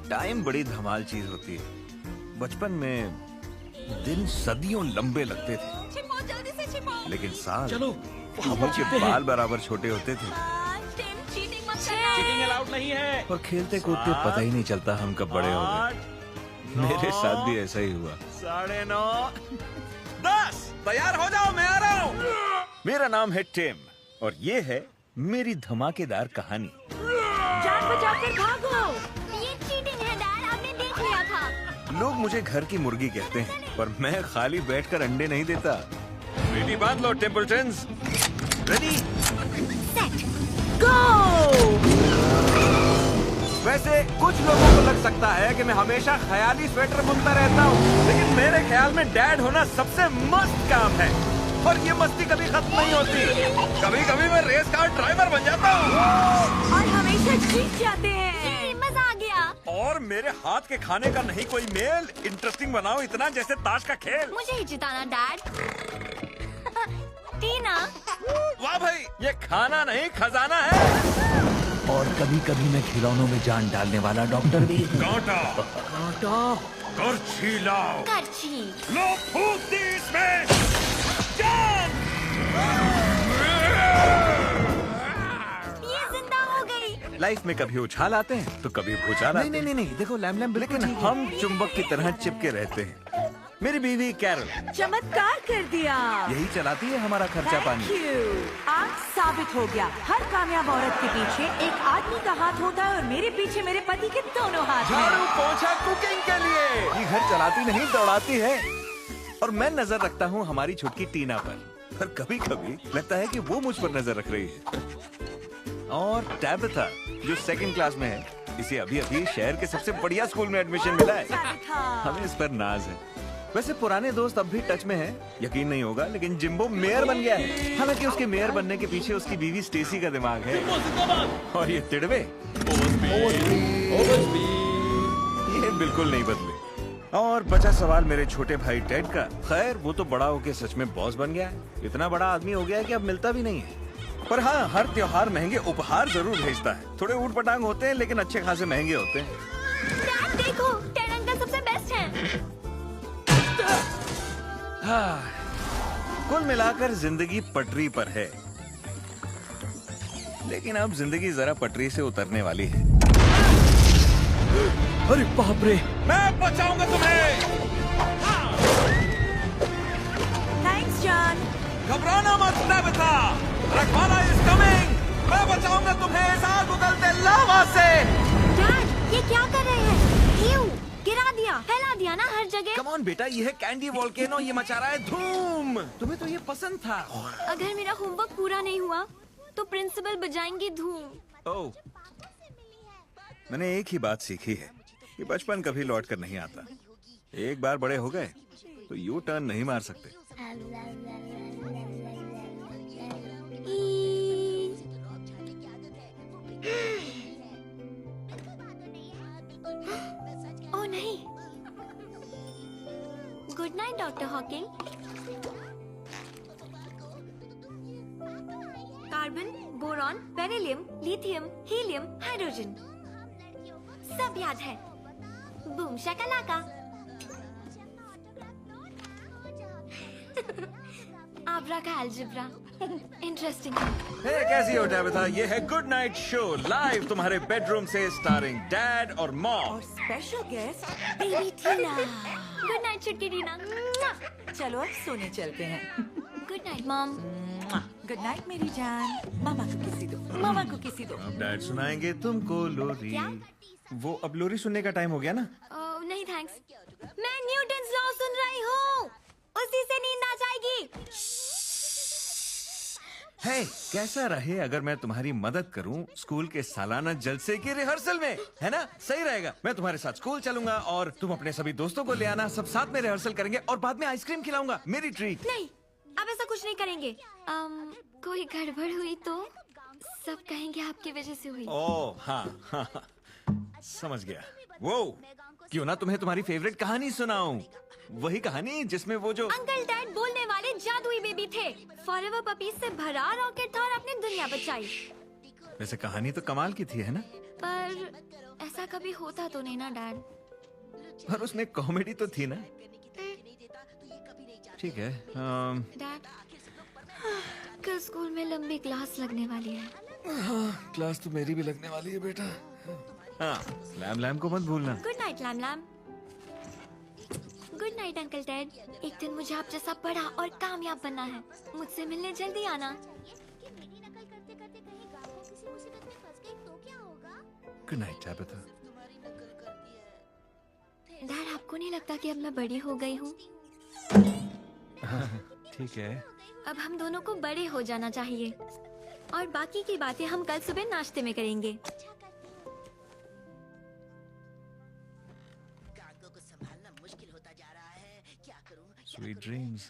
Time बड़ी धमाल चीज होती है। बचपन में दिन सदियों लंबे लगते थे, छिपो, जल्दी से छिपो। लेकिन साल चलो मुझे बाल बराबर छोटे होते थे टिम, चीटिंग मत करना। चीटिंग अलाउड नहीं है। और खेलते कूदते पता ही नहीं चलता हम कब बड़े हो गए। मेरे साथ भी ऐसा ही हुआ। 9:30 10 तैयार हो जाओ, मैं आ रहा हूँ। मेरा नाम है टिम और ये है मेरी धमाकेदार कहानी। जान बचाकर भागो। ये चीटिंग है डैड, आपने देख लिया था। लोग मुझे घर की मुर्गी कहते हैं, पर मैं खाली बैठकर अंडे नहीं देता। बेटी बांध लो टेम्पल्टन्स। Ready set go. वैसे कुछ लोगों को लग सकता है कि मैं हमेशा ख्याली स्वेटर बुनता रहता हूँ, लेकिन मेरे ख्याल में डैड होना सबसे मस्त काम है और ये मस्ती कभी खत्म नहीं होती। कभी कभी मैं रेस कार ड्राइवर बन जाता हूँ और हमेशा जीत जाते हैं। मजा आ गया। और मेरे हाथ के खाने का नहीं कोई मेल। इंटरेस्टिंग बनाओ इतना जैसे ताश का खेल। मुझे ही जिताना डैड। टीना, वाह भाई, ये खाना नहीं खजाना है। और कभी कभी मैं खिलौनों में जान डालने वाला डॉक्टर भी। कांटा करछी लाओ। करछी। लो फूंक दी इसमें जान। ये जिंदा हो गई। लाइफ में कभी उछाल आते हैं तो कभी भूचाल आते हैं। नहीं, देखो लैम लैम लेकिन हम चुंबक की तरह चिपके रहते हैं। मेरी बीवी कैरल चमत्कार कर दिया। यही चलाती है हमारा खर्चा पानी। Thank you। आज साबित हो गया, हर कामयाब औरत के पीछे एक आदमी का हाथ होता है और मेरे पीछे मेरे पति के दोनों हाथ हैं। झाड़ू पोंछा कुकिंग के लिए। ये घर चलाती नहीं दौड़ाती है। और मैं नजर रखता हूँ हमारी छुटकी टीना पर कभी कभी लगता है कि वो मुझ पर नजर रख रही है। और टैबिथा जो 2nd क्लास में है, इसे अभी अभी शहर के सबसे बढ़िया स्कूल में एडमिशन मिला है। हमें इस पर नाज है। वैसे पुराने दोस्त अब भी टच में हैं, यकीन नहीं होगा, लेकिन जिम्बो मेयर बन गया है। हालांकि उसके मेयर बनने के पीछे उसकी बीवी स्टेसी का दिमाग है। और ये तिड़वे ये बिल्कुल नहीं बदले। और बचा सवाल मेरे छोटे भाई टेड का। खैर वो तो बड़ा होके सच में बॉस बन गया है। इतना बड़ा आदमी हो गया है कि अब मिलता भी नहीं है। पर हाँ, हर त्योहार महंगे उपहार जरूर भेजता है। थोड़े ऊट पटांग होते हैं लेकिन अच्छे खासे महंगे होते हैं। डैड देखो, टेड अंकल सबसे बेस्ट हैं। कुल मिलाकर जिंदगी पटरी पर है, लेकिन अब जिंदगी जरा पटरी से उतरने वाली है। अरे बाप रे, मैं बचाऊंगा तुम्हें। Thanks John. घबराना मत टैबिथा, रखवाला इज कमिंग। मैं बचाऊंगा तुम्हें इस आग उगलते लावा से। डैड ये क्या कर रहे हैं? क्यों गिरा दिया, फैला दिया ना हर जगह। कम ऑन बेटा, ये है कैंडी वोल्केनो, ये मचा रहा है धूम। तुम्हें तो ये पसंद था। अगर मेरा होमवर्क पूरा नहीं हुआ तो प्रिंसिपल बजाएंगी धूम। ओह, मैंने एक ही बात सीखी है कि बचपन कभी लौट कर नहीं आता। एक बार बड़े हो गए तो यू टर्न नहीं मार सकते। ओह नहीं। Good night doctor Hawking. Carbon, boron, beryllium, lithium, helium, hydrogen सब याद है। बूम शाकालाका। आब्रा का अलजेब्रा इंटरेस्टिंग है। हे, कैसी हो टैबिथा? ये है गुड नाइट शो लाइव तुम्हारे बेडरूम से, स्टारिंग डैड और मॉम। और स्पेशल गेस्ट बेबी टीना। गुड नाइट छुटकी टीना। चलो अब सोने चलते हैं। Good night mom. Good night मेरी जान। मामा को किसी दो, मामा को किसी दो। अब डैड सुनाएंगे तुमको लोरी। क्या? वो अब लोरी सुनने का टाइम हो गया ना। नहीं थैंक्स, मैं न्यूटन्स लॉ सुन रही हूँ, उसी से नींद आ जाएगी। हे, कैसा रहे अगर मैं तुम्हारी मदद करूं स्कूल के सालाना जलसे की रिहर्सल में? है ना, सही रहेगा। मैं तुम्हारे साथ स्कूल चलूंगा और तुम अपने सभी दोस्तों को ले आना। सब साथ में रिहर्सल करेंगे और बाद में आइसक्रीम खिलाऊंगा, मेरी ट्रीट। नहीं, अब ऐसा कुछ नहीं करेंगे। कोई गड़बड़ हुई तो सब कहेंगे आपकी वजह से हुई। ओह हाँ, समझ गया। वो क्यों ना तुम्हें तुम्हारी फेवरेट कहानी सुनाऊं? वही कहानी जिसमें वो जो अंकल डैड बोलने वाले जादुई बेबी थे। फॉरएवर पपीज से भरा रॉकेट था और अपनी दुनिया बचाई। वैसे कहानी तो कमाल की थी, है ना? पर ऐसा कभी होता तो नहीं ना डैड। पर उसमें कॉमेडी तो थी ना। ठीक है डैड, कल स्कूल में लंबी क्लास लगने वाली है। क्लास तो मेरी भी लगने वाली है बेटा। हाँ, लैम लैम को मत भूलना। Good night Lam Lam. Good night uncle Ted. एक दिन मुझे आप जैसा बड़ा और कामयाब बनना है। मुझसे मिलने जल्दी आना। Good night Tabitha. डैड, आपको नहीं लगता कि अब मैं बड़ी हो गई हूँ? ठीक है। अब हम दोनों को बड़े हो जाना चाहिए और बाकी की बातें हम कल सुबह नाश्ते में करेंगे। Sweet dreams.